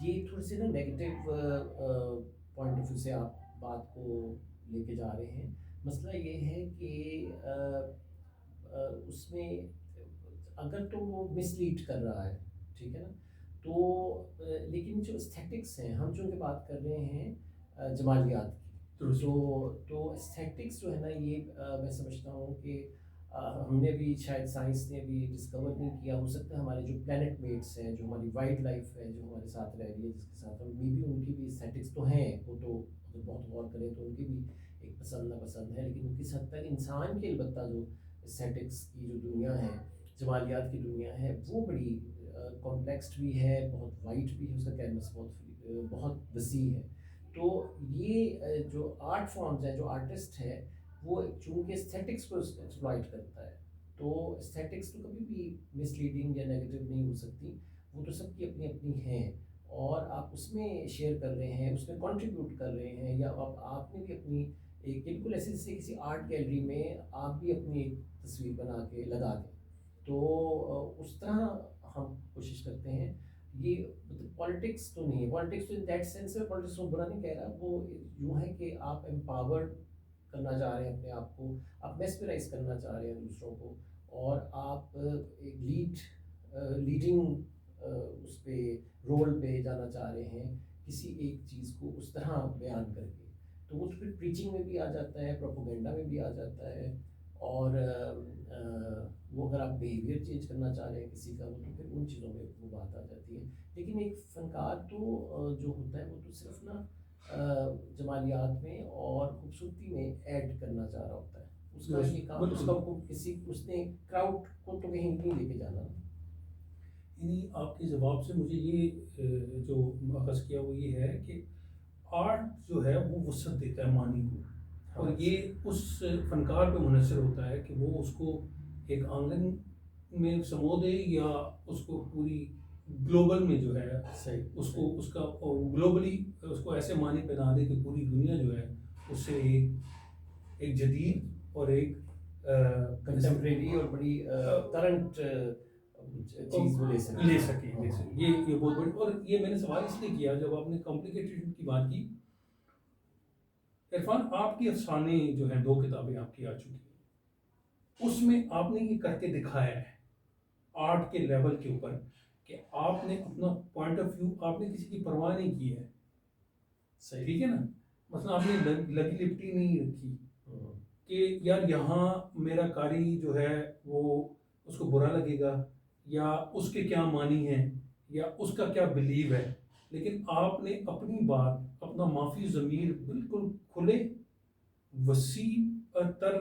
یہ تھوڑی سی نا نیگیٹو پوائنٹ آف ویو سے آپ بات کو لے کے جا رہے ہیں. مسئلہ یہ ہے کہ اس میں اگر تو وہ مس لیڈ کر رہا ہے، ٹھیک ہے نا، تو لیکن جو استھیٹکس ہیں، ہم چونکہ بات کر رہے ہیں جمالیات کی، تو استھیٹکس جو ہے نا، یہ میں سمجھتا ہوں کہ ہم نے بھی شاید سائنس نے بھی ڈسکور نہیں کیا. ہو سکتا ہے ہمارے جو پلانٹ میٹس ہیں، جو ہماری وائلڈ لائف ہے، جو ہمارے ساتھ رہ رہی ہے، جس کے ساتھ ہم بھی ان کی بھی استھیٹکس تو ہیں. وہ تو اگر بہت غور کریں تو ان کی بھی ایک پسند ناپسند ہے، لیکن کس حد تک انسان کے البتہ جو استھیٹکس کی جو دنیا ہے، جمالیات کی دنیا ہے، وہ بڑی کمپلیکسڈ بھی ہے، بہت وائٹ بھی ہے، اس کا کینوس بہت وسیع ہے. تو یہ جو آرٹ فارمز ہیں، جو آرٹسٹ ہے، وہ چونکہ استھیٹکس کو ایکسپلائٹ کرتا ہے، تو استھیٹکس تو کبھی بھی مس لیڈنگ یا نیگیٹو نہیں ہو سکتی. وہ تو سب کی اپنی اپنی ہیں، اور آپ اس میں شیئر کر رہے ہیں، اس میں کنٹریبیوٹ کر رہے ہیں، یا آپ نے بھی اپنی ایک بالکل ایسے جیسے کسی آرٹ گیلری میں آپ بھی اپنی ایک تصویر بنا کے لگا دیں. تو اس طرح ہم کوشش کرتے ہیں. یہ پالیٹکس تو نہیں ہے. پالیٹکس تو ان دیٹ سینس میں پالیٹکس کو برا نہیں کہہ رہا، وہ یوں ہے کہ آپ امپاورڈ کرنا چاہ رہے ہیں اپنے آپ کو، آپ میسپرائز کرنا چاہ رہے ہیں دوسروں کو، اور آپ ایک لیڈنگ اس پہ رول پہ جانا چاہ رہے ہیں کسی ایک چیز کو اس طرح بیان کر کے. تو وہ پھر پریچنگ میں بھی آ جاتا ہے، پروپوگنڈا میں بھی آ جاتا ہے. اور وہ اگر آپ بیہیویئر چینج کرنا چاہ رہے ہیں کسی کا، تو پھر ان چیزوں میں وہ بات آ جاتی ہے. لیکن ایک فنکار تو جو ہوتا ہے، وہ تو صرف نا جمالیات میں اور خوبصورتی میں ایڈ کرنا چاہ رہا ہوتا ہے. اس کا یہ کام، اس کا اس نے کراؤڈ کو تو کہیں نہیں لے کے جانا. یعنی آپ کے جواب سے مجھے یہ جو ماخذ کیا وہ یہ ہے کہ آرٹ جو ہے وہ وسعت دیتا ہے معنی کو، اور یہ اس فنکار پہ منحصر ہوتا ہے کہ وہ اس کو ایک آنگن میں سمو دے، یا اس کو پوری گلوبل میں جو ہے اس کو اس کا گلوبلی اس کو ایسے معنی پہنا دے کہ پوری دنیا جو ہے اس سے ایک جدید اور ایک کنٹمپریری اور بڑی کرنٹ چیز وہ لے سکے. یہ بہت بڑی. اور یہ میں نے سوال اس لیے کیا جب آپ نے کمپلیکیٹڈ کی بات کی. عرفان، آپ کی افسانے جو ہیں 2 کتابیں آپ کی آ چکی ہیں، اس میں آپ نے یہ کر کے دکھایا ہے آرٹ کے لیول کے اوپر کہ آپ نے اپنا پوائنٹ آف ویو، آپ نے کسی کی پرواہ نہیں کی ہے. صحیح، ٹھیک ہے نا. مثلا آپ نے لگی لپٹی نہیں رکھی کہ یار یہاں میرا کاری جو ہے وہ اس کو برا لگے گا، یا اس کے کیا معنی ہیں، یا اس کا کیا بلیو ہے. لیکن آپ نے اپنی بات، اپنا معافی ضمیر بالکل کھلے، وسیع تر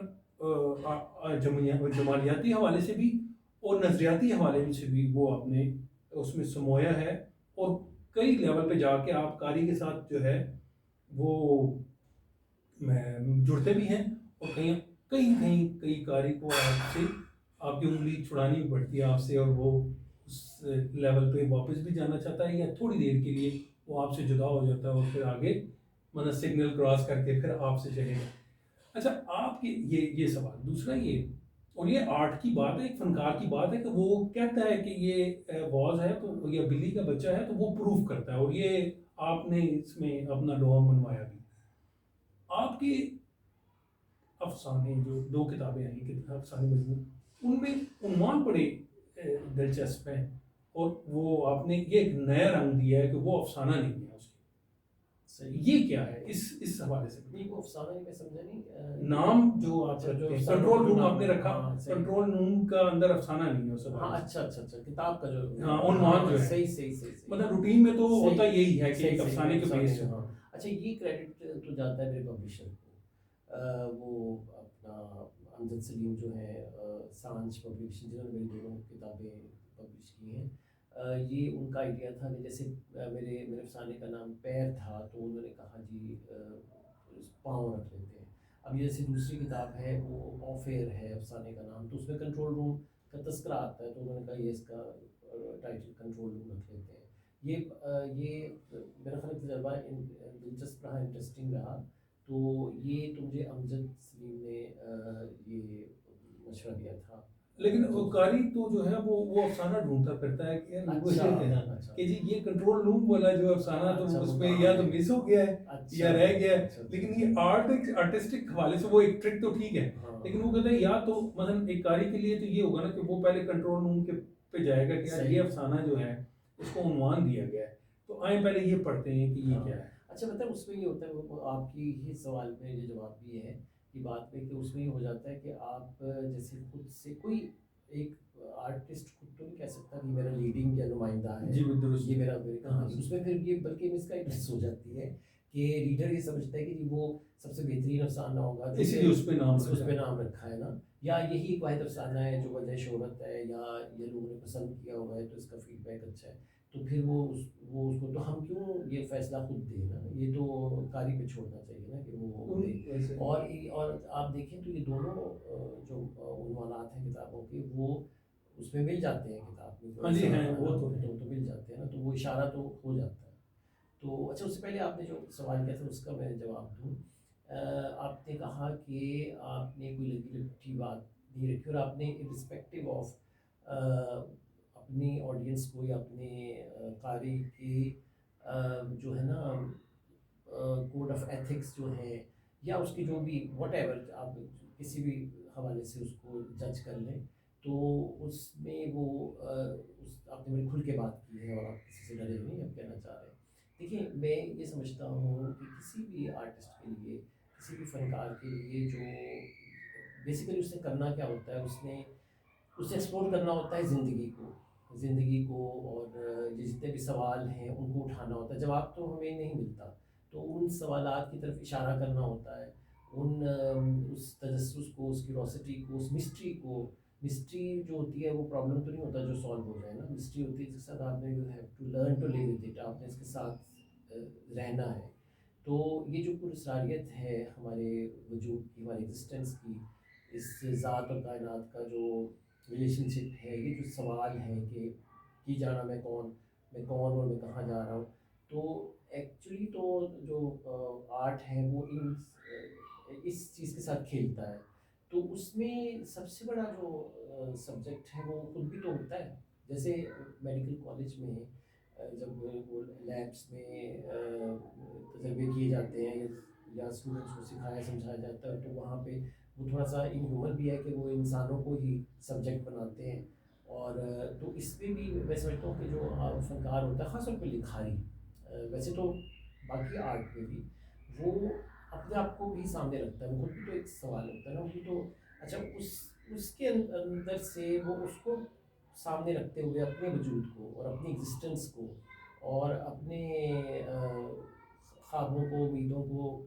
جمالیاتی حوالے سے بھی اور نظریاتی حوالے سے بھی وہ آپ نے اس میں سمویا ہے. اور کئی لیول پہ جا کے آپ کاری کے ساتھ جو ہے وہ جڑتے بھی ہیں، اور کئی کاری کو آپ سے آپ کی انگلی چھڑانی بھی پڑتی ہے آپ سے، اور وہ اس لیول پہ واپس بھی جانا چاہتا ہے، یا تھوڑی دیر کے لیے وہ آپ سے جدا ہو جاتا ہے اور پھر آگے مطلب سگنل کراس کر کے پھر آپ سے چلے گا. اچھا، آپ کی یہ سوال دوسرا یہ، اور یہ آرٹ کی بات ہے، ایک فنکار کی بات ہے کہ وہ کہتا ہے کہ یہ واز ہے تو یا بلی کا بچہ ہے تو وہ پروف کرتا ہے، اور یہ آپ نے اس میں اپنا لوہا منوایا بھی. آپ کی افسانے جو 2 کتابیں آئیں کہ افسانے مجموع، ان میں عنوان بڑے دلچسپ ہیں، اور وہ آپ نے یہ ایک نیا رنگ دیا ہے کہ وہ افسانہ نہیں ہے اس کی. یہ کیا ہے اس حوالے سے؟ نہیں، وہ افسانہ نہیں، میں سمجھا نہیں. نام جو آپ رکھتے ہیں، کنٹرول روم آپ نے رکھا، کنٹرول روم کا اندر افسانہ نہیں ہے اس حوالے سے. اچھا، کتاب کا جو عنوان جو ہے صحیح مطلب روٹین میں تو ہوتا یہی ہے کہ ایک افسانے کے بیس سے. اچھا، یہ کریڈٹ تو جاتا ہے میرے پبلشر کو. وہ اپنا امجد سلیم جو ہے سانچ پبلیشن، جنہوں نے میری 2 کتابیں پبلش کی ہیں، یہ ان کا آئیڈیا تھا کہ جیسے میرے افسانے کا نام پیر تھا، تو انہوں نے کہا جی پاؤں رکھ لیتے ہیں. اب یہ جیسے دوسری کتاب ہے وہ آف ایئر ہے افسانے کا نام، تو اس میں کنٹرول روم کا تذکرہ آتا ہے، تو انہوں نے کہا یہ اس کا ٹائٹل کنٹرول روم رکھ لیتے ہیں. یہ میرا خیال تجربہ دلچسپ رہا، انٹرسٹنگ رہا. تو یہ تو مجھے امجد سلیم نے یہ مشورہ دیا تھا. لیکن وہ قاری تو جو ہے وہ افسانہ ڈھونڈتا پھرتا ہے کہ یار وہ اچھا یہ کہنا اچھا کہ جی یہ کنٹرول روم والا جو افسانہ اچھا تو اس وہ میں کہاں یا تو ہے؟ مس ہو گیا ہے اچھا یا رہ گیا ہے. اچھا اچھا لیکن یہ آرٹسٹک حوالے سے وہ ایک ٹرک تو ٹھیک ہے، ہاں لیکن وہ کہتے ہیں یا تو مثلا ایک قاری کے لیے تو یہ ہوگا نا کہ وہ پہلے کنٹرول روم کے پہ جائے گا کہ یار صحیح یہ افسانہ جو ہے اس کو عنوان دیا گیا ہے، تو آئیں پہلے یہ پڑھتے ہیں کہ یہ ہاں کیا ہے. اچھا مطلب اس میں یہ ہوتا ہے وہ آپ کی ہی سوال میں یہ جواب بھی ہے کہ بات میں کہ اس میں یہ ہو جاتا ہے کہ آپ جیسے خود سے کوئی ایک آرٹسٹ خود تو نہیں کہہ سکتا کہ میرا لیڈنگ یا نمائندہ ہے جی درست. یہ میرا میری کہانی، اس میں پھر یہ بلکہ مس گائیڈنس ہو جاتی ہے کہ ریڈر یہ سمجھتا ہے کہ جی وہ سب سے بہترین افسانہ ہوگا اسی لیے اس پہ نام اس رکھا پہ ہے. نام رکھا ہے نا، یا یہی ایک واحد افسانہ ہے جو وجہ شہرت ہے یا یہ لوگوں نے پسند کیا ہوا ہے تو اس کا فیڈ بیک اچھا ہے، تو پھر وہ اس کو تو ہم کیوں یہ فیصلہ خود دیں نا، یہ تو قاری پہ چھوڑنا چاہیے نا کہ وہ دے. اور آپ دیکھیں تو یہ دونوں جو عنوانات ہیں کتابوں کے وہ اس میں مل جاتے ہیں کتاب میں، ہاں جی ہیں وہ تو ہے. تو مل جاتے ہیں نا، تو وہ اشارہ تو ہو جاتا ہے. تو اچھا اس سے پہلے آپ نے جو سوال کیا تھا اس کا میں جواب دوں. آپ نے کہا کہ آپ نے کوئی لگی لٹھی بات نہیں رکھی اور آپ نے رسپیکٹیو آف اپنی آڈینس کو یا اپنے قاری کی جو ہے نا کوڈ آف ایتھکس جو ہے یا اس کی جو بھی واٹ ایور آپ کسی بھی حوالے سے اس کو جج کر لیں، تو اس میں وہ آپ نے بڑی کھل کے بات کی ہے اور آپ کسی سے ڈرے نہیں آپ کہنا چاہ رہے ہیں. دیکھیں میں یہ سمجھتا ہوں کہ کسی بھی آرٹسٹ کے لیے کسی بھی فنکار کے لیے جو بیسیکلی اس نے کرنا کیا ہوتا ہے، اس نے ایکسپلور کرنا ہوتا ہے زندگی کو اور یہ جتنے بھی سوال ہیں ان کو اٹھانا ہوتا ہے. جواب تو ہمیں نہیں ملتا تو ان سوالات کی طرف اشارہ کرنا ہوتا ہے، اس تجسس کو، اس کیوروسٹی کو، اس مسٹری جو ہوتی ہے وہ پرابلم تو نہیں ہوتا جو سالو ہو جائے نا، مسٹری ہوتی ہے جس کے ساتھ آپ نے you have to learn to live with it, آپ نے اس کے ساتھ رہنا ہے. تو یہ جو پراسراریت ہے ہمارے وجود کی، ہماری ایگزسٹنس کی، اس ذات اور کائنات کا جو ریلیشن شپ ہے، یہ جو سوال ہیں کہ کی جانا میں کون اور میں کہاں جا رہا ہوں، تو ایکچولی تو جو آرٹ ہے وہ اس چیز کے ساتھ کھیلتا ہے. تو اس میں سب سے بڑا جو سبجیکٹ ہے وہ خود بھی تو ہوتا ہے. جیسے میڈیکل کالج میں جب وہ لیبس میں تجربے کیے جاتے ہیں یا اسٹوڈنٹس کو سکھایا سمجھایا جاتا ہے، تو وہاں پہ وہ تھوڑا سا ان ہیومن بھی ہے کہ وہ انسانوں کو ہی سبجیکٹ بناتے ہیں. اور تو اس پہ بھی میں سمجھتا ہوں کہ جو فنکار ہوتا ہے خاص طور پہ لکھاری، ویسے تو باقی آرٹ میں بھی وہ اپنے آپ کو بھی سامنے رکھتا ہے، وہ خود بھی تو ایک سوال ہوتا ہے نا، وہ بھی تو اچھا اس کے اندر سے وہ اس کو سامنے رکھتے ہوئے اپنے وجود کو اور اپنی ایگزسٹنس کو اور اپنے خوابوں کو، امیدوں کو،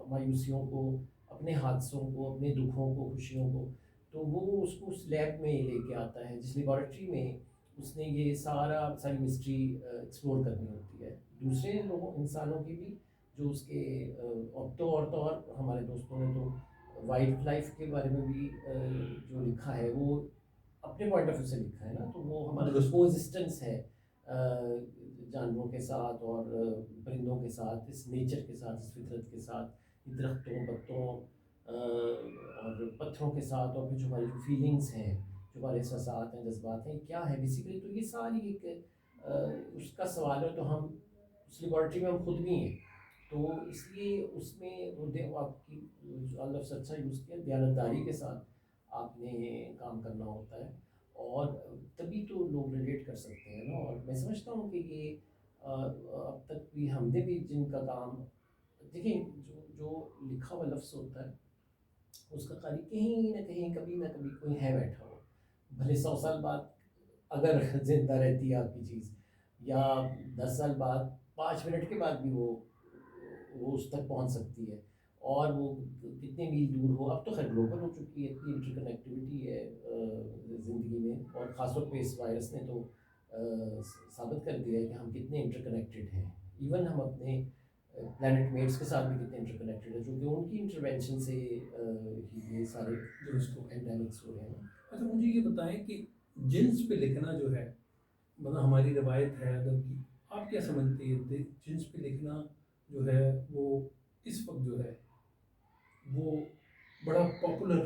مایوسیوں کو، اپنے حادثوں کو، اپنے دکھوں کو، خوشیوں کو، تو وہ اس کو اس لیب میں لے کے آتا ہے جس لیبارٹری میں اس نے یہ ساری مسٹری ایکسپلور کرنی ہوتی ہے. دوسرے لوگوں انسانوں کی بھی جو اس کے اور ہمارے دوستوں نے تو وائلڈ لائف کے بارے میں بھی جو لکھا ہے وہ اپنے پوائنٹ آف ویو سے لکھا ہے نا، تو وہ ہمارا جو کو ایگزسٹنس ہے جانوروں کے ساتھ اور پرندوں کے ساتھ، اس نیچر کے ساتھ، اس فطرت کے ساتھ، درختوں، پتوں اور پتھروں کے ساتھ، اور پھر جو ہماری جو فیلنگس ہیں، جو ہمارے احساسات ہیں، جذبات ہیں، کیا ہے بیسیکلی. تو یہ ساری ایک اس کا سوال ہے. تو ہم اس لیبارٹری میں ہم خود بھی ہیں، تو اس لیے اس میں آپ کی لفظ اچھا یوز کیا، دیانتداری کے ساتھ آپ نے کام کرنا ہوتا ہے اور تبھی تو لوگ ریلیٹ کر سکتے ہیں نا. اور میں سمجھتا ہوں کہ یہ اب تک بھی ہم نے بھی جن کا کام دیکھیں، جو لکھا ہوا لفظ ہوتا ہے اس کا قاری کہیں نہ کہیں کبھی نہ کبھی کوئی ہے بیٹھا ہو، بھلے 100 سال بعد اگر زندہ رہتی ہے آپ کی چیز، یا 10 سال بعد 5 منٹ کے بعد بھی وہ اس تک پہنچ سکتی ہے، اور وہ کتنے میل دور ہو. اب تو خیر گلوبل ہو چکی ہے، اتنی انٹر کنیکٹیوٹی ہے زندگی میں، اور خاص طور پہ اس وائرس نے تو ثابت کر دیا ہے کہ ہم کتنے انٹر کنیکٹیڈ ہیں. ایون ہم اپنے پلانٹ میٹس کے ساتھ بھی کتنے انٹر کنیکٹیڈ ہیں، جو کہ ان کی انٹرونشن سے ہی یہ سارے پینڈیمکس ہو رہے ہیں. اچھا مجھے یہ بتائیں کہ جنس پہ لکھنا جو ہے، مطلب ہماری روایت ہے ادب کی، آپ کیا سمجھتے ہیں جنس پہ لکھنا جو ہے وہ اس وقت جو ہے وہ بڑا پاپولر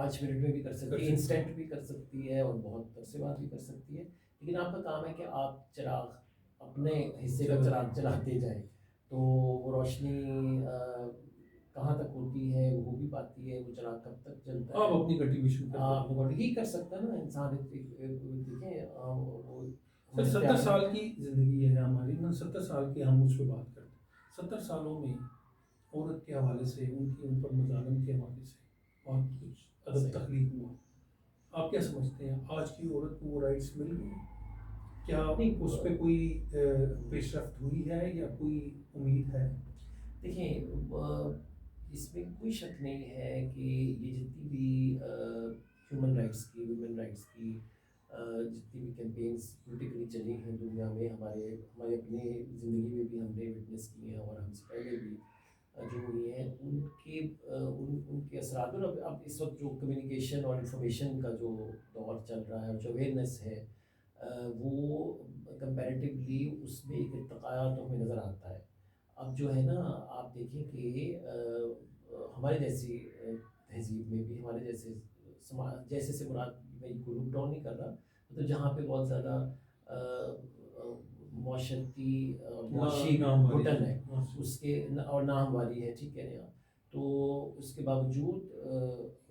5 منٹ میں بھی کر کر سکتی سکتی ہے، ہے۔ انسٹنٹ بھی کر سکتی ہے اور بہت عرصے بعد بھی کر سکتی ہے، لیکن آپ کا کام ہے کہ آپ چراغ اپنے حصے کا چراغ چلاتے جائیں، تو وہ روشنی کہاں تک ہوتی ہے وہ بھی پاتی ہے، وہ چراغ کب تک جلتا ہے، آپ اپنی کنٹریبیوشن آپ کرتے کو یہی کر سکتا ہے نا انسان. دیکھیں وہ سر ہمارے 70 پیارے سال کی زندگی ہے ہماری، 70 سال کی ہم اس پہ بات کرتے ہیں. 70 سالوں میں عورت کے حوالے سے، ان پر مظالم کے حوالے سے بہت کچھ ادب تخلیق ہوا. آپ کیا سمجھتے ہیں آج کی عورت کو وہ رائٹس مل گئے؟ کیا اس پہ کوئی پیش رفت ہوئی ہے یا کوئی امید ہے؟ دیکھیں اس میں کوئی شک نہیں ہے کہ یہ جتنی بھی ہیومن رائٹس کی، ویمن رائٹس کی جتنی بھی کیمپینس پولیٹیکلی چلی ہیں دنیا میں، ہمارے اپنے زندگی میں بھی ہم نے وٹنس کی ہیں اور ہم سے پہلے بھی جو ہوئی ہیں، ان کے اثرات. اور اب اس وقت جو کمیونیکیشن اور انفارمیشن کا جو دور چل رہا ہے، جو اویئرنیس ہے، وہ کمپیریٹیولی اس میں ایک ارتقا تو ہمیں نظر آتا ہے. اب جو ہے نا آپ دیکھیں کہ ہمارے جیسی تہذیب میں بھی، ہمارے جیسے سماج، جیسے سے مراد میں کو لک ڈاؤن نہیں کر رہا، مطلب جہاں پہ بہت زیادہ معاشرتی معاشی گھٹن ہے اس کے اور ناہمواری ہے، ٹھیک کہہ رہے ہیں آپ، تو اس کے باوجود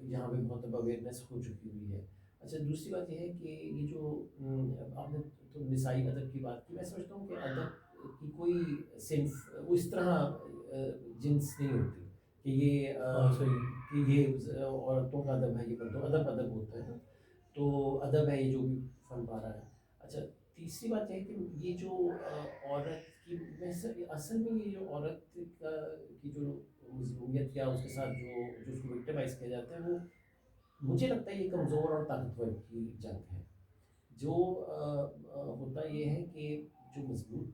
یہاں پہ بہت اویئرنیس ہو چکی ہوئی ہے. اچھا دوسری بات یہ ہے کہ یہ جو آپ نے تو نسائی ادب کی بات کی، میں سمجھتا ہوں کہ ادب کی کوئی صنف اس طرح جنس نہیں ہوتی کہ یہ عورتوں کا ادب ہے، یہ مردوں ادب ہوتا ہے نا، تو ادب ہے یہ جو بھی فن پارا ہے. اچھا تیسری بات یہ ہے کہ یہ جو عورت کی اصل میں یہ جو عورت کی جو مظلومیت یا اس کے ساتھ جو اس کو وکٹمائز کیا جاتا ہے، وہ مجھے لگتا ہے یہ کمزور اور طاقتور کی جنگ ہے. جو ہوتا یہ ہے کہ جو مضبوط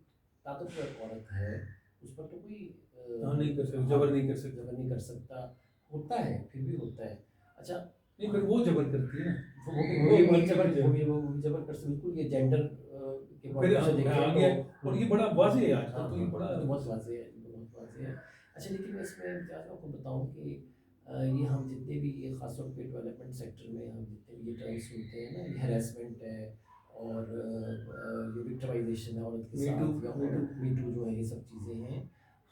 طاقتور عورت ہے اس پر تو کوئی نہیں کر سکتا، جبر نہیں کر سکتا، ہوتا ہے پھر بھی ہوتا ہے. اچھا نہیں، پھر وہ جبر کرتی ہے نا، وہ جبر کر سکتے، بالکل یہ جینڈر کے پھر آ گیا اور یہ بڑا واضح ہے آج کل، تو یہ بڑا بہت واضح ہے، بہت واضح ہے. اچھا لیکن میں اس میں آپ کو بتاؤں کہ یہ ہم جتنے بھی یہ خاص طور پہ ڈیولپمنٹ سیکٹر میں ہم جتنے بھی یہ ٹرمز سنتے ہیں نا، یہ ہیراسمنٹ ہے اور یہ وکٹمائزیشن ہے عورت کے ساتھ، یا می ٹو جو ہے، یہ سب چیزیں ہیں.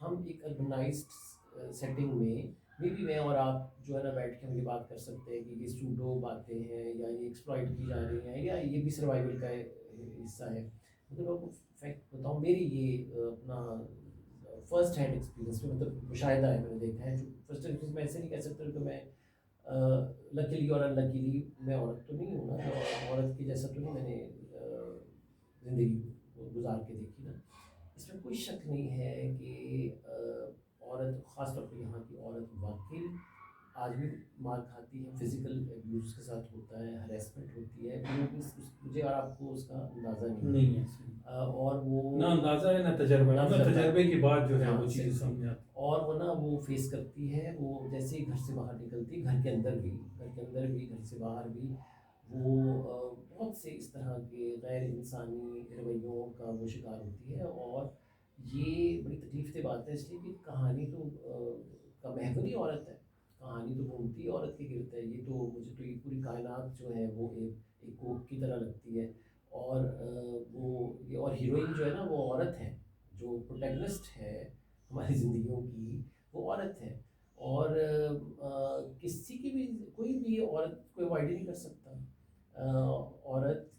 ہم ایک اربنائزڈ سیٹنگ میں بھی میں اور آپ جو ہے نا بیٹھ کے ہم یہ بات کر سکتے ہیں کہ یہ سوڈو باتیں ہیں یا یہ ایکسپلائٹ کی جا رہی ہیں یا یہ بھی سروائیول کا حصہ ہے. مطلب آپ کو فیکٹ بتاؤں، میری یہ اپنا فرسٹ ہینڈ ایکسپیرینس میں، مطلب مشاہدہ ہے، میں نے دیکھا ہے. جو فرسٹ ہینڈ ایکسپیرینس میں ایسے نہیں کہہ سکتا کہ میں لکیلی اور ان لکیلی میں عورت تو نہیں ہوں نا، عورت کی جیسا تو نہیں میں نے زندگی گزار کے دیکھی نا. اس میں کوئی شک نہیں ہے کہ عورت، خاص طور پہ یہاں کی عورت، واقعی آج بھی مار کھاتی ہے، فزیکل ابیوز کے ساتھ ہوتا ہے، ہراسمنٹ ہوتی ہے. مجھے اور آپ کو اس کا اندازہ نہیں ہے، اور وہ نہ اندازہ ہے نہ تجربہ، تجربے کے بعد جو ہے وہ چیزیں سامنے آتی، اور وہ نا وہ فیس کرتی ہے. وہ جیسے ہی گھر سے باہر نکلتی، گھر کے اندر بھی، گھر سے باہر بھی، وہ بہت سے اس طرح کے غیر انسانی رویوں کا وہ شکار ہوتی ہے. اور یہ بڑی تکلیف دہ بات ہے، اس لیے کہ کہانی تو کا محور ہی عورت ہے، کہانی تو گھومتی عورت کے گرد ہے. یہ تو مجھے تو یہ پوری کائنات جو ہے وہ ایک کوک کی طرح لگتی ہے. اور اور ہیروئن جو ہے نا وہ عورت ہے، جو پروٹیگنسٹ ہے ہماری زندگیوں کی وہ عورت ہے. اور کسی کی بھی، کوئی بھی عورت کو اوائڈ نہیں کر سکتا. عورت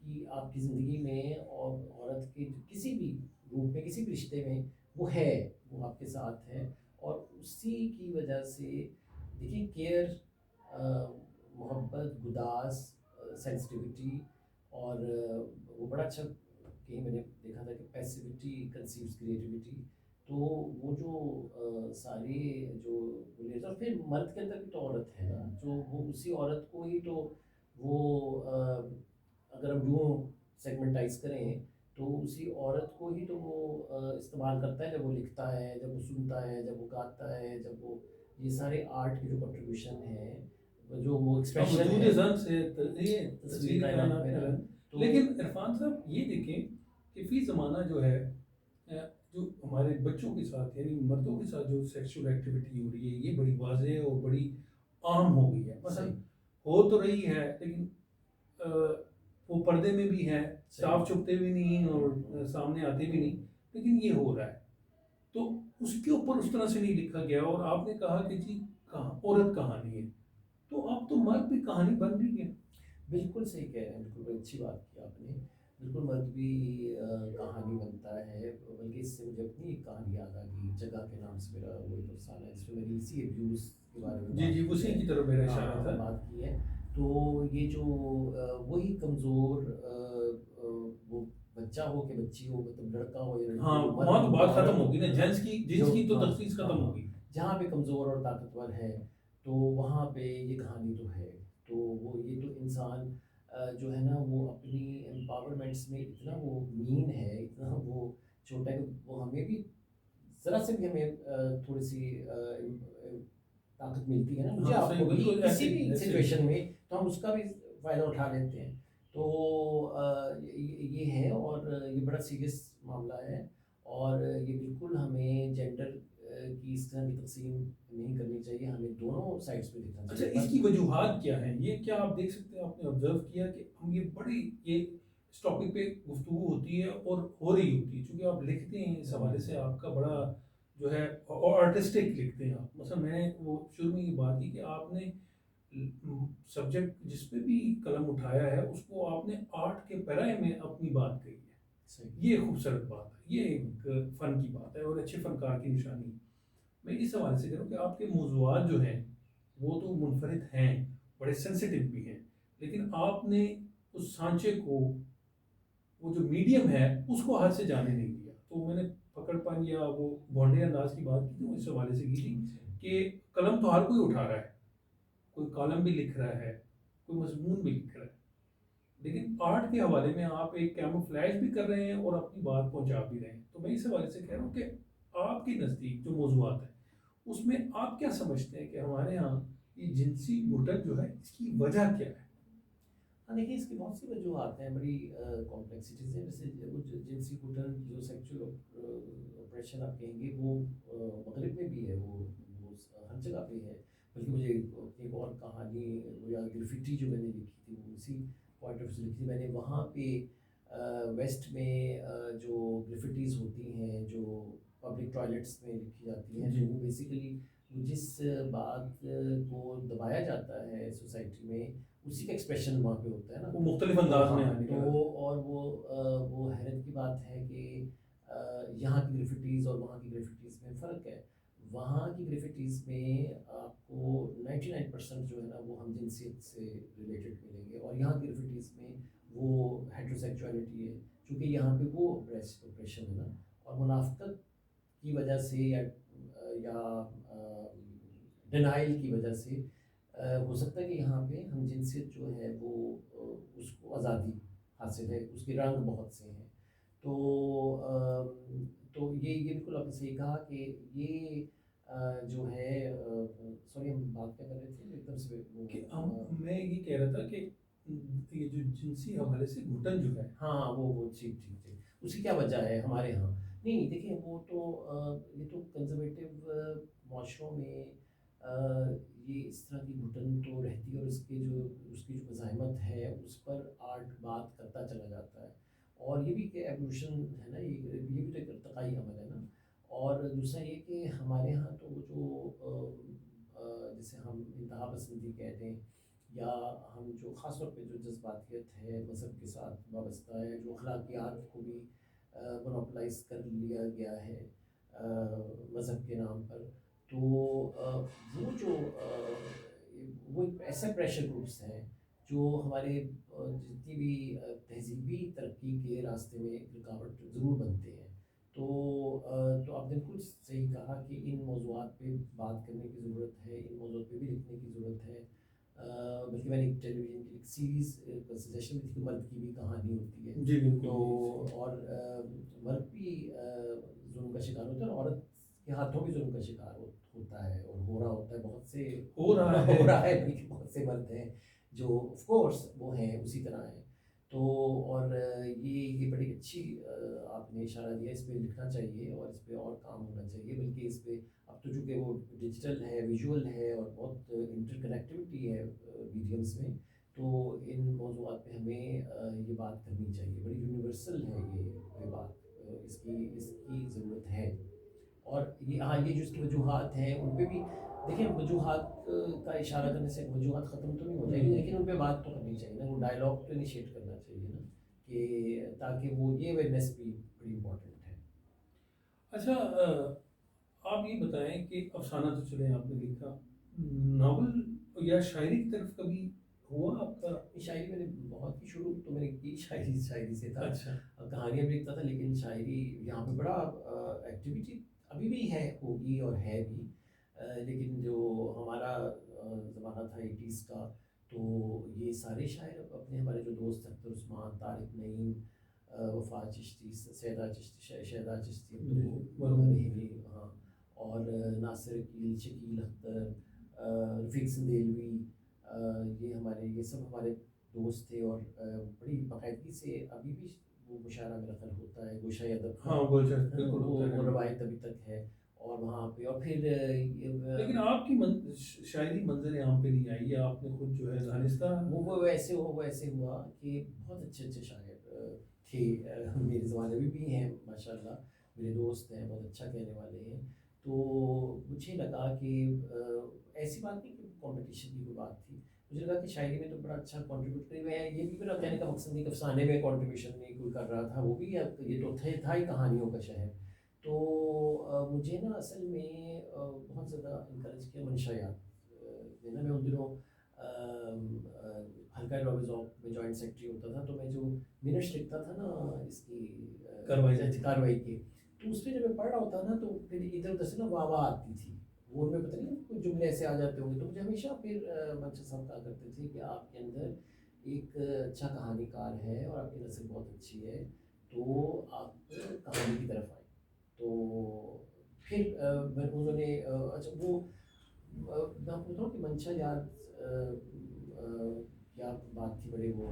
کی آپ کی زندگی میں، اور عورت کے کسی بھی روپ میں، کسی بھی رشتے میں وہ ہے، وہ آپ کے ساتھ ہے. اور اسی کی وجہ سے دیکھیں کیئر، محبت، گداز، سینسٹیوٹی، اور وہ بڑا اچھا کہیں میں نے دیکھا تھا کہ پیسیوٹی کنسیوز کریٹیوٹی. تو وہ جو سارے جو بولے، اور پھر مرد کے اندر بھی تو عورت ہے نا، جو وہ اسی عورت کو ہی تو وہ اگر ہم یوں سیگمنٹائز کریں تو اسی عورت کو ہی تو وہ استعمال کرتا ہے جب وہ لکھتا ہے، جب وہ سنتا ہے، جب وہ گاتا ہے، جب وہ یہ سارے آرٹ کی جو کنٹریبیوشن ہے، جو وہ ایکسپریشن ہے تصویر کائنات میں. لیکن عرفان صاحب یہ دیکھیں کہ فی زمانہ جو ہے، جو ہمارے بچوں کے ساتھ یعنی مردوں کے ساتھ جو سیکشول ایکٹیویٹی ہو رہی ہے، یہ بڑی واضح اور بڑی عام ہو گئی ہے، مثلا صحیح ہو تو رہی ہے لیکن وہ پردے میں بھی ہے، صاف چھپتے بھی نہیں اور سامنے آتے بھی نہیں، لیکن یہ ہو رہا ہے. تو اس کے اوپر اس طرح سے نہیں لکھا گیا. اور آپ نے کہا کہ جی کہاں عورت کہانی ہے، تو اب تو مرد بھی کہانی بن رہی ہے. بالکل صحیح کہہ رہے ہیں، بالکل بڑی اچھی بات کی آپ نے. بالکل مرد بھی کہانی بنتا ہے، بلکہ اس سے مجھے اپنی ایک کہانی یاد آ گئی. جگہ کے نام سے میرا وہ ایک افسانہ ہے جس میں میں نے اسی ابیوز کے بارے میں جی بات جی کی اسی ہے. کی طرف میرا اشارہ ہاں تھا. بات کی ہے. تو یہ جو وہی کمزور وہ بچہ ہو کہ بچی ہو، مطلب لڑکا ہو یا لڑکی ہاں ہو، وہاں تو مرد ہو بات ختم عورت ہوگی ہو، نا، ہے نا، جنس جو کی تو ہاں تخصیص ختم ہاں ہوگی. جہاں پہ کمزور اور طاقتور ہے تو وہاں پہ یہ کہانی تو ہے. تو وہ یہ تو انسان جو ہے نا وہ اپنی امپاورمنٹس میں اتنا وہ مین ہے، اتنا وہ چھوٹا ہے کہ وہ ہمیں بھی ذرا سے بھی ہمیں تھوڑی سی طاقت ملتی ہے نا، مجھے ہاں آپ صحیح، کو بھی بالکل کسی ایسے ہی بھی ایسے ہی. سچویشن میں، تو ہم اس کا بھی فائدہ اٹھا لیتے ہیں. تو یہ ہے اور یہ بڑا سیریس معاملہ ہے. اور یہ بالکل ہمیں جینڈر کی اس طرح کی تقسیم نہیں کرنی چاہیے، ہمیں دونوں سائڈس پہ دیکھنا اچھا چاہیے. اس کی وجوہات کیا ہیں؟ یہ کیا آپ دیکھ سکتے ہیں، آپ نے آبزرو کیا کہ ہم یہ بڑی یہ اس ٹاپک پہ گفتگو ہوتی ہے اور ہو رہی ہوتی ہے، چونکہ آپ لکھتے ہیں اس حوالے سے، آپ کا بڑا جو ہے اور آرٹسٹک لکھتے ہیں آپ. مثلا میں نے وہ شروع میں یہ بات کی کہ آپ نے سبجیکٹ جس پہ بھی قلم اٹھایا ہے اس کو آپ نے آرٹ کے پیرائے میں اپنی بات کہی ہے. صحیح یہ خوبصورت بات ہے، یہ ایک فن کی بات ہے اور اچھے فنکار کی نشانی ہے. میں اس حوالے سے کہہ رہا ہوں کہ آپ کے موضوعات جو ہیں وہ تو منفرد ہیں، بڑے سینسیٹیو بھی ہیں، لیکن آپ نے اس سانچے کو، وہ جو میڈیم ہے اس کو ہاتھ سے جانے نہیں دیا. تو میں نے پکڑ پن یا وہ بونڈے انداز کی بات کی تھی، وہ اس حوالے سے کی تھی کہ قلم تو ہر کوئی اٹھا رہا ہے، کوئی کالم بھی لکھ رہا ہے، کوئی مضمون بھی لکھ رہا ہے، لیکن آرٹ کے حوالے میں آپ ایک کیموفلیج بھی کر رہے ہیں اور اپنی بات پہنچا بھی رہے ہیں. تو میں اس حوالے سے کہہ رہا ہوں کہ آپ کی نزدیک جو موضوعات ہیں اس میں آپ کیا سمجھتے ہیں کہ ہمارے ہاں یہ جنسی گھٹن جو ہے اس کی وجہ کیا ہے؟ ہاں دیکھیے اس کی بہت سی وجوہات ہیں، بڑی کمپلیکسٹیز ہیں. جیسے وہ جنسی گھٹن جو سیکچول آپریشن آپ کہیں گے وہ مغرب میں بھی ہے، وہ ہر جگہ پہ ہے. بلکہ مجھے ایک اور کہانی وہ یاد، گرافٹی جو میں نے لکھی تھی وہ اسی پوائنٹ آف ویو سے لکھی تھی میں نے. وہاں پہ ویسٹ میں جو گرافٹیز ہوتی ہیں جو پبلک ٹوائلٹس میں لکھی جاتی ہیں، جی تو وہ بیسیکلی جس بات کو دبایا جاتا ہے سوسائٹی میں اسی کا ایکسپریشن وہاں پہ ہوتا ہے نا. وہ مختلف انداز میں آنے تو کا. اور وہ حیرت کی بات ہے کہ یہاں کی گرافٹیز اور وہاں کی گرافٹیز میں فرق ہے. وہاں کی گرافٹیز میں آپ کو 99% جو ہے نا وہ ہم جنسیت سے ریلیٹڈ ملیں گے، اور یہاں کی گرافٹیز میں وہ ہیٹروسیکچولیٹی ہے، چونکہ یہاں پہ وہ آپریشن ہے نا. اور منافقت کی وجہ سے یا ڈینائل کی وجہ سے ہو سکتا ہے کہ یہاں پہ ہم جنسیت جو ہے وہ اس کو آزادی حاصل ہے، اس کے رنگ بہت سے ہیں. تو یہ بالکل آپ نے صحیح کہا کہ یہ جو ہے سوری ہم بات کیا کر رہے تھے ایک دم سے کہ میں یہ کہہ رہا تھا کہ یہ جو جنسی حوالے سے گھٹن جو ہے، ہاں وہ ٹھیک ٹھیک ٹھیک اس کی کیا وجہ ہے ہمارے ہاں. نہیں دیکھیں وہ تو یہ تو کنزرویٹو معاشروں میں یہ اس طرح کی گھٹن تو رہتی ہے، اور اس کی جو مزاحمت ہے اس پر آرٹ بات کرتا چلا جاتا ہے. اور یہ بھی کہ ایوولوشن ہے نا، یہ بھی تو ایک ارتقائی عمل ہے نا. اور دوسرا یہ کہ ہمارے ہاں تو وہ جو جسے ہم انتہا پسندی کہتے ہیں، یا ہم جو خاص طور پہ جو جذباتیت ہے مذہب کے ساتھ وابستہ ہے، جو اخلاقیات کو بھی مونوپلائز کر لیا گیا ہے مذہب کے نام پر. تو وہ جو وہ ایسے پریشر گروپس ہیں جو ہمارے جتنی بھی تہذیبی ترقی کے راستے میں رکاوٹ ضرور بنتے ہیں. تو آپ نے بالکل صحیح کہا کہ ان موضوعات پہ بات کرنے کی ضرورت ہے، ان موضوعات پہ بھی لکھنے کی ضرورت ہے. بلکہ میں نے ایک ٹیلی ویژن کی ایک سیریز سجیشن بھی تھی کہ مرد کی بھی کہانی ہوتی ہے. جی بالکل. تو اور مرد بھی ظلم کا شکار ہوتا ہے، اور عورت کے ہاتھوں بھی ظلم کا شکار ہوتا ہے اور ہو رہا ہوتا ہے. بہت سے ہو رہا ہے بلکہ بہت سے مرد ہیں جو آف کورس وہ ہیں اسی طرح ہیں. تو اور یہ بڑی اچھی آپ نے اشارہ دیا، اس پہ لکھنا چاہیے اور اس پہ اور کام ہونا چاہیے، بلکہ اس پہ اب تو چونکہ وہ ڈیجیٹل ہے، ویژول ہے اور بہت انٹر کنیکٹیوٹی ہے میڈیمس میں، تو ان موضوعات پہ ہمیں یہ بات کرنی چاہیے، بڑی یونیورسل ہے یہ بات، اس کی ضرورت ہے۔ اور یہ ہاں یہ جو اس کی وجوہات ہیں ان پہ بھی دیکھیں، وجوہات کا اشارہ کرنے سے وجوہات ختم تو نہیں ہو جائیں گی، لیکن ان پہ بات تو کرنی چاہیے نا، وہ ڈائلاگ تو انیشیٹ کرنا چاہیے نا، کہ تاکہ وہ یہ اویئرنیس بھی بڑی امپورٹنٹ ہے۔ اچھا آپ یہ بتائیں کہ افسانہ تو چلے آپ نے لکھا، ناول یا شاعری کی طرف کبھی ہوا آپ کا؟ شاعری میں نے بہت ہی شروع تو میں نے کی شاعری سے تھا، اچھا کہانیاں بھی لکھتا تھا، لیکن شاعری یہاں پہ بڑا ایکٹیویٹی ابھی بھی ہے، ہوگی اور ہے بھی، لیکن جو ہمارا زمانہ تھا 80s کا، تو یہ سارے شاعر اپنے ہمارے جو دوست ہیں، اختر عثمان، طارق نعیم، وفا چشتی، سیدہ چشتی، شہدہ چشتی، جی تو مرحوم۔ رحمی، ہاں، اور ناصر اکیل، شکیل اختر، رفیق سندیلوی، یہ سب ہمارے دوست تھے، اور بڑی باقاعدگی سے ابھی بھی وہ مشاعرہ میرا خیال ہوتا ہے، گوشہ ادب کا، ہاں گلشن ہے نا، بالکل ہوتا وہ ہے، روایت ابھی تک ہے، اور وہاں پہ اور پھر لیکن آپ کی شاعری منظر عام پہ نہیں آئی ہے، آپ نے خود جو ہے دانستہ وہ ویسے ہوا کہ بہت اچھے شاعر تھے میرے زمانے میں بھی ہیں ماشاء اللہ، میرے دوست ہیں، بہت اچھا کہنے والے ہیں، تو مجھے لگا کہ ایسی بات نہیں کہ کمپٹیشن کی کوئی بات تھی، مجھے لگا کہ شاعری میں تو بڑا اچھا کنٹریبیوٹ کری، میں یہ بھی میرا کہنے کا مقصد نہیں کہ افسانے میں کنٹریبیوشن نہیں کوئی کر رہا تھا، وہ بھی یہ تو تھا ہی کہانیوں کا شہر، تو مجھے نا اصل میں بہت زیادہ انکریج کیا منشیات نے نا، میں ان دنوں ہلکا ڈرامے ذوق میں جوائنٹ سیکرٹری ہوتا تھا، تو میں جو منٹس لکھتا تھا نا اس کی کاروائی کی، تو اس پہ جب میں پڑھ رہا ہوتا نا تو پھر ادھر ادھر سے نا واہ واہ آتی تھی، وہ میں پتہ نہیں کچھ جملے ایسے آ جاتے ہوں گے، تو مجھے ہمیشہ پھر منشا صاحب کہا کرتے تھے کہ آپ کے اندر ایک اچھا کہانی کار ہے اور آپ کی نثر بہت اچھی ہے، تو آپ کہانی کی طرف آئیں، تو پھر انہوں نے اچھا وہ میں آپ کو بتاؤں کہ منشا یاد کیا بات تھی، بڑے وہ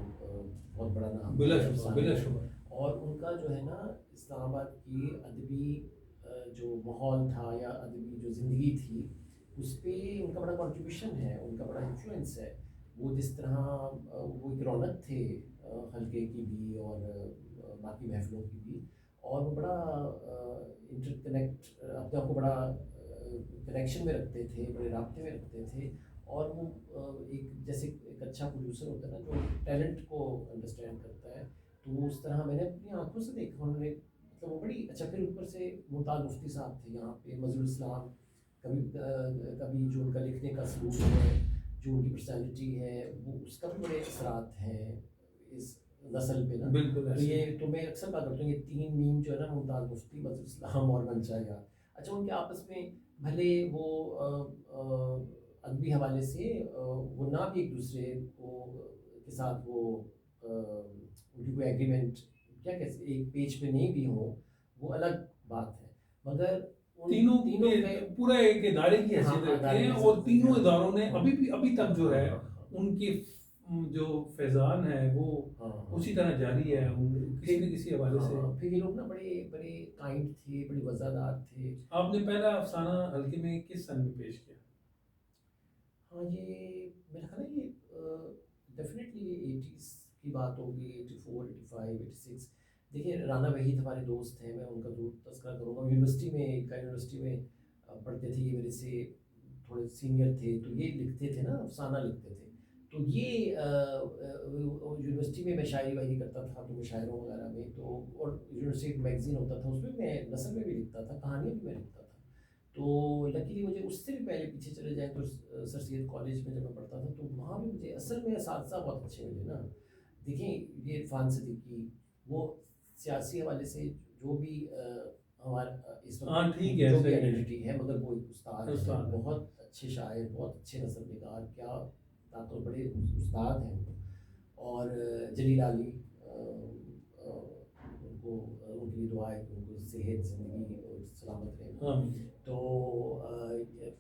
بہت بڑا نام بلا ہے شبہ بلا افسانے میں، شبہ۔ اور ان کا جو ہے نا اسلام آباد کی ادبی جو ماحول تھا یا ادبی جو زندگی تھی اس پہ ان کا بڑا کنٹریبیوشن ہے، ان کا بڑا انفلوئنس ہے، وہ جس طرح وہ ایک رونق تھے حلقے کی بھی اور باقی محفلوں کی بھی، اور وہ بڑا انٹر کنیکٹ اپنے آپ کو بڑا کنیکشن میں رکھتے تھے، بڑے رابطے میں رکھتے تھے، اور وہ ایک جیسے ایک اچھا پروڈیوسر ہوتا ہے نا جو ٹیلنٹ کو انڈرسٹینڈ کرتا ہے، تو اس طرح میں نے اپنی آنکھوں سے دیکھا، انہوں نے مطلب وہ بڑی اچھا، پھر اوپر سے ممتاز مفتی صاحب تھے یہاں پہ، مظہر الاسلام، کبھی جو ان کا لکھنے کا سلوک ہے، جو ان کی پرسنالٹی ہے، وہ اس کا بھی بڑے اثرات ہیں اس نسل پہ نا، بالکل تو ایسے یہ تو میں اکثر بات کرتا ہوں، یہ تین نیم جو ہے نا، ممتاز مفتی، مظہر الاسلام اور منشا یاد، اچھا ان کے آپس میں بھلے وہ ادبی حوالے سے وہ نہ بھی ایک دوسرے کو کے ساتھ وہ ان کی کوئی ایگریمنٹ کیا کہ ایک پیج پہ نہیں بھی ہوں، وہ الگ بات ہے، مگر تینوں کے پورا ایک ادارے کی حیثیت رکھتے ہیں، اور تینوں اداروں نے ابھی تک جو ہے ان کی جو فیضان ہے وہ اسی طرح جاری ہے، کسی نہ کسی حوالے سے۔ پھر یہ لوگ نا بڑے بڑے کائنڈ تھے، بڑے وفادار تھے۔ آپ نے پہلا افسانہ حلقے میں کس سن میں پیش کیا؟ ہاں یہ میرا خیال ہے یہ ڈیفینیٹلی 80s کی بات ہوگی، 84 85 86۔ دیکھیے رانا وحید ہمارے دوست ہیں، میں ان کا ضرور تذکرہ کروں گا، یونیورسٹی میں پڑھتے تھے، یہ میرے سے تھوڑے سینئر تھے، تو یہ لکھتے تھے نا، افسانہ لکھتے تھے، تو یہ یونیورسٹی میں میں شاعری واعری کرتا تھا، تو مشاعروں وغیرہ میں، تو اور یونیورسٹی ایک میگزین ہوتا تھا، اس میں میں نثر میں بھی لکھتا تھا، کہانیاں بھی میں لکھتا تھا، تو لکیلی مجھے اس سے بھی پہلے پیچھے چلے جائیں تو سر سید کالج میں جب میں پڑھتا تھا تو وہاں بھی مجھے اصل میں اساتذہ بہت اچھے ملے نا، دیکھیں یہ عرفان صدیقی، وہ سیاسی حوالے سے جو بھی ہمارا اس وقت جو بھی آئیڈینٹی ہے، مگر وہ ایک استاد ہے، بہت اچھے شاعر، بہت اچھے نثر نگار، کیا طاقت، بڑے استاد ہیں وہ، اور جلیل علی، ان کو ان کی دعا ہے کہ ان کو صحت زندگی سلامت رہے، تو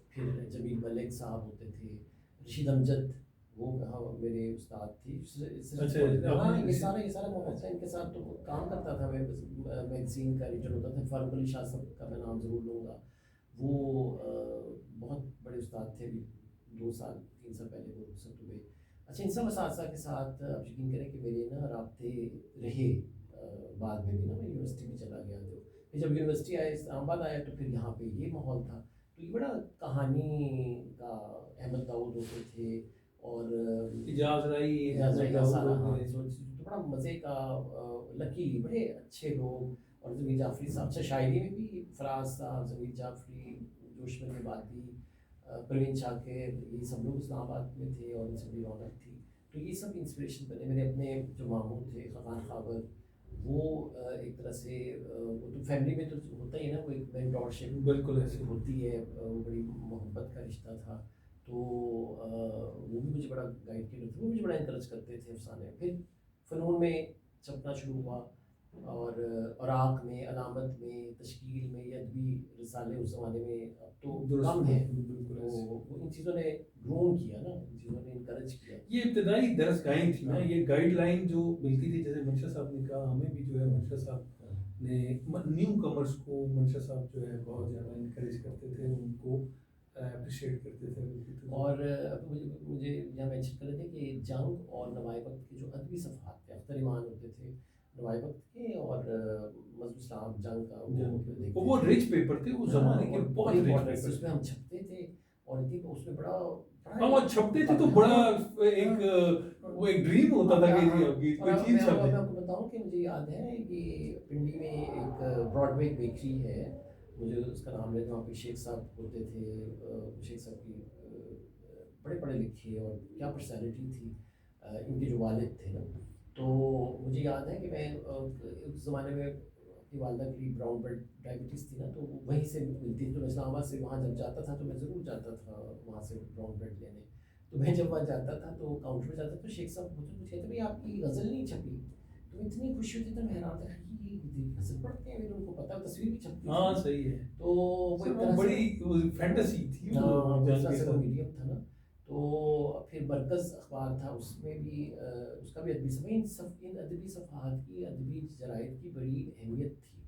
پھر جمیل ملک صاحب ہوتے تھے، رشید امجد وہ ہاں میرے استاد تھی. اچھا ہاں آپ یہ سارا محبت ہے ان کے ساتھ. تو کام کرتا تھا میں, میگزین کا ایڈیٹر ہوتا تھا. فاروق علی شاہ صاحب کا میں نام ضرور لوں گا. وہ بہت بڑے استاد تھے. ابھی 2 سال 3 سال پہلے وہ رخصت ہوئے. اچھا ان سب اساتذہ کے ساتھ آپ یقین کریں کہ میرے نا رابطے رہے. بعد میں بھی نا میں یونیورسٹی بھی چلا گیا. تو پھر جب یونیورسٹی آئے اسلام آباد آیا تو پھر یہاں پہ یہ ماحول تھا. تو یہ بڑا کہانی کا احمد داؤد ہوتے تھے اور اجاز رائی اعجاز رائی کا سارا. ہاں ہوتے تو بڑا مزے کا. لکیلی بڑے اچھے لوگ. اور ضمیر جعفری صاحب. اچھا شاعری میں بھی فراز صاحب, ضمیر جعفری, جوشمن نباتی, پروین شاکر, یہ سب لوگ اسلام آباد میں تھے اور ان سے بڑی رونق تھی. تو یہ سب انسپریشن بنے. میرے اپنے جو ماموں تھے خاقان خاور, وہ ایک طرح سے وہ تو فیملی میں تو ہوتا ہی ہے نا, وہ ایک مینٹورشپ بالکل ایسے ہوتی ہے. وہ بڑی محبت کا رشتہ تھا. تو وہ بھی مجھے بڑا گائیڈ کیا کرتے تھے. وہ مجھے بڑا انکریج کرتے تھے افسانے. پھر فنون میں چھپنا شروع ہوا اور عراق میں, علامت میں, تشکیل میں. یہ ادبی رسالے اس زمانے میں اب تو کم ہیں. تو ان چیزوں نے گروم کیا نا, ان چیزوں نے انکریج کیا. یہ ابتدائی درس گاہیں تھی نا, یہ گائیڈ لائن جو ملتی تھی. جیسے منشا صاحب نے کہا, ہمیں بھی جو ہے منشا صاحب نے نیو کمرس کو منشا صاحب جو ہے بہت زیادہ انکریج کرتے تھے, ان کو اپریشیٹ کرتے تھے. اور مجھے یہاں مینشن کر رہے تھے کہ جنگ اور نوائے وقت کے جو ادبی صفحات تھے, اختر ایمان ہوتے تھے نوائے وقت کے, اور مذہب اسلام جنگ کا وہ رچ پیپر تھے اس زمانے کے, بہت رچ پیپر. اس میں ہم چھپتے تھے اور اس میں بڑا وہ چھپتے تھے تو بڑا ایک وہ ایک ڈریم ہوتا تھا کہ کوئی چیز چھپ میں جائے. آپ کو بتاؤں کہ مجھے یاد ہے کہ پنڈی میں ایک براڈ وے بیکری ہے, مجھے اس کا نام ہے, جہاں پہ شیخ صاحب ہوتے تھے. شیخ صاحب کی بڑے پڑھے لکھے اور کیا پرسنالٹی تھی. ان کے جو والد تھے نا, تو مجھے یاد ہے کہ میں اس زمانے میں اپنی والدہ کی براؤن بلڈ ڈائبٹیز تھی نا, تو وہ وہیں سے ملتی تھی. تو میں اسلام آباد سے وہاں جب جاتا تھا تو میں ضرور جاتا تھا وہاں سے براؤن بلڈ لینے. تو میں جب وہاں جاتا تھا تو کاؤنٹر پہ جاتا تو شیخ صاحب مجھے پوچھتے تھے, بھائی آپ کی غزل نہیں چھپی؟ تو میں اتنی خوشی ہوتی تھی, میں حیران تھا کہ یہ غزل پڑھتے ہیں. ان کو پتا تصویر بھی چھپتی. ہاں صحیح ہے. تو وہ ایک طرح بڑی فینٹیسی تھی میڈیم تھا نا. تو پھر مرکز اخبار تھا, اس میں بھی اس کا بھی ادبی صفحہ, ان ادبی صفحات کی, ادبی جرائد کی بڑی اہمیت تھی.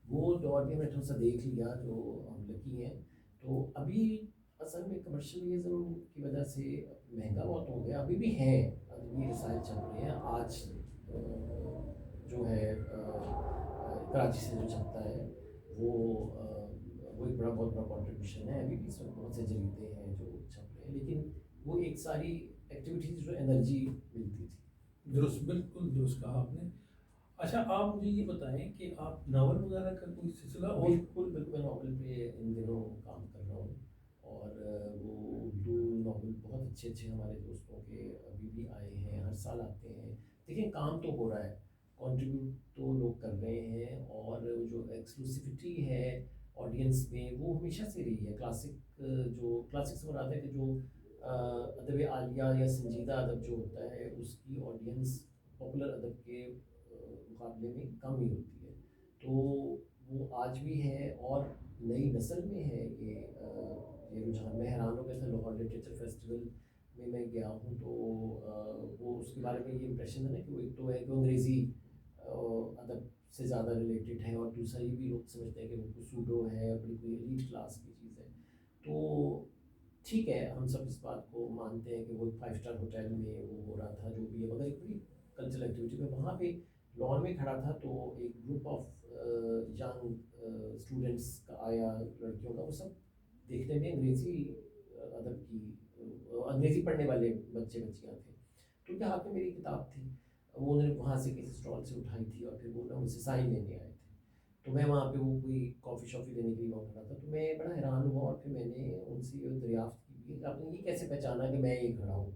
وہ دور بھی ہم نے تھوڑا سا دیکھ لیا جو ہم لکی ہیں. تو ابھی اصل میں کمرشلزم کی وجہ سے مہنگا بہت ہو گیا. ابھی بھی ہیں ادبی رسائل چل رہے ہیں. آج جو ہے کراچی سے جو چھپتا ہے وہ ایک بہت بڑا کنٹریبیوشن ہے. ابھی بھی اس وقت بہت سے جریدے ہیں جو چھپ رہے ہیں, لیکن وہ ایک ساری ایکٹیویٹیز جو انرجی ملتی تھی. درست, بالکل درست کہا آپ نے. اچھا آپ مجھے یہ بتائیں کہ آپ ناول وغیرہ کا کوئی سلسلہ؟ بالکل میں ناول پہ ان دنوں کام کر رہا ہوں, اور وہ اردو ناول بہت اچھے اچھے ہمارے دوستوں کے ابھی بھی آئے ہیں, ہر سال آتے ہیں. دیکھیں کام تو ہو رہا ہے, کنٹریبیوٹ تو لوگ کر رہے ہیں, اور جو ایکسکلوسیوٹی ہے آڈینس میں وہ ہمیشہ سے رہی ہے. کلاسک سے مراد ہے کہ جو ادب عالیہ یا سنجیدہ ادب جو ہوتا ہے اس کی آڈینس پاپولر ادب کے مقابلے میں کم ہی ہوتی ہے. تو وہ آج بھی ہے, اور نئی نسل میں ہے یہ رجحان. میں حیران ہو گیا تھا لاہور لٹریچر فیسٹیول میں گیا ہوں, تو وہ اس کے بارے میں یہ امپریشن ہے نا کہ وہ ایک تو ہے کہ انگریزی ادب سے زیادہ ریلیٹڈ ہے, اور دوسرا یہ بھی لوگ سمجھتے ہیں کہ وہ سوڈو ہے, بڑی کوئی ایلیٹ کلاس کی چیز ہے. تو ٹھیک ہے, ہم سب اس بات کو مانتے ہیں کہ وہ 5 اسٹار ہوٹل میں وہ ہو رہا تھا جو بھی ہے, مگر ایک بڑی کلچرل ایکٹیویٹی میں وہاں پہ لان میں کھڑا تھا. تو ایک گروپ آف ینگ اسٹوڈنٹس کا آیا, لڑکیوں کا, وہ سب دیکھنے میں انگریزی ادب کی, انگریزی پڑھنے والے بچے بچیاں تھے. تو ان کے ہاتھ میں میری کتاب تھی, وہ انہوں نے وہاں سے کسی اسٹال سے اٹھائی تھی, اور پھر وہ مجھ سے سائن لینے آئے تھے. تو میں وہاں پہ وہ کوئی کافی شافی لینے کے لیے وہاں کھڑا تھا. تو میں بڑا حیران ہوا, اور پھر میں نے ان سے یہ دریافت کی کہ آپ نے یہ کیسے پہچانا کہ میں یہ کھڑا ہوں.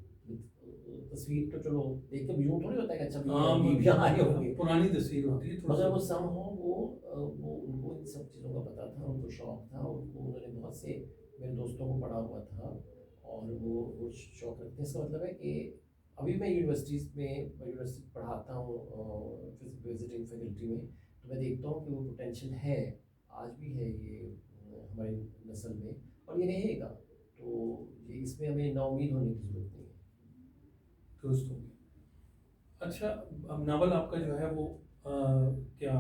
تصویر تو چلو دیکھ کے یوں تھوڑی ہوتا ہے کہ اچھا آئے ہوں گے, پرانی تصویر ہوتی ہے, مگر وہ سم ہو وہ ان کو ان سب چیزوں کا پتہ تھا, ان کو شوق تھا, انہوں نے بہت سے میرے دوستوں کو پڑھا ہوا تھا, اور وہ شوق رکھتے ہیں. اس کا مطلب ہے کہ ابھی میں یونیورسٹیز میں یونیورسٹی پڑھاتا ہوں وزٹنگ فیکلٹی میں, تو میں دیکھتا ہوں کہ وہ پوٹینشیل ہے, آج بھی ہے یہ ہماری نسل میں, اور یہ رہے گا. تو یہ اس میں ہمیں نا امید ہونے کی ضرورت نہیں ہے. درست ہو گیا. اچھا اب ناول آپ کا جو ہے وہ کیا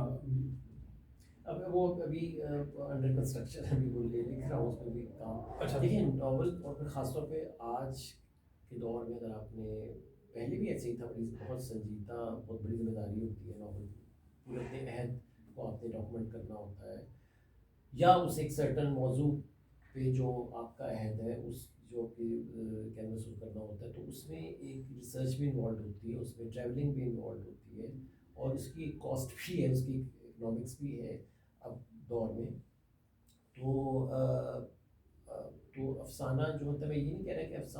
اب وہ ابھی انڈر کنسٹرکشن ہے، ابھی وہ لکھ رہا ہوں، اس میں بھی کام. اچھا دیکھیں ناول، اور پھر خاص طور پہ آج کے دور میں اگر آپ نے، پہلے بھی ایسے ہی تھا، بڑی بہت سنجیدہ، بہت بڑی ذمہ داری ہوتی ہے ناول، پورے اپنے عہد کو آپ نے ڈاکومنٹ کرنا ہوتا ہے، یا اس ایک سرٹن موضوع پہ جو آپ کا عہد ہے اس جو آپ کی کینوس کرنا ہوتا ہے، تو اس میں ایک ریسرچ بھی انوالوڈ ہوتی ہے، اس میں ٹریولنگ بھی انوالوڈ ہوتی ہے، اور اس کی ایک کاسٹ بھی ہے، اس کی اکنامکس بھی ہے اب دور میں. تو تو افسانہ جو ہوتا ہے، میں یہ نہیں کہہ رہا کہ افسانہ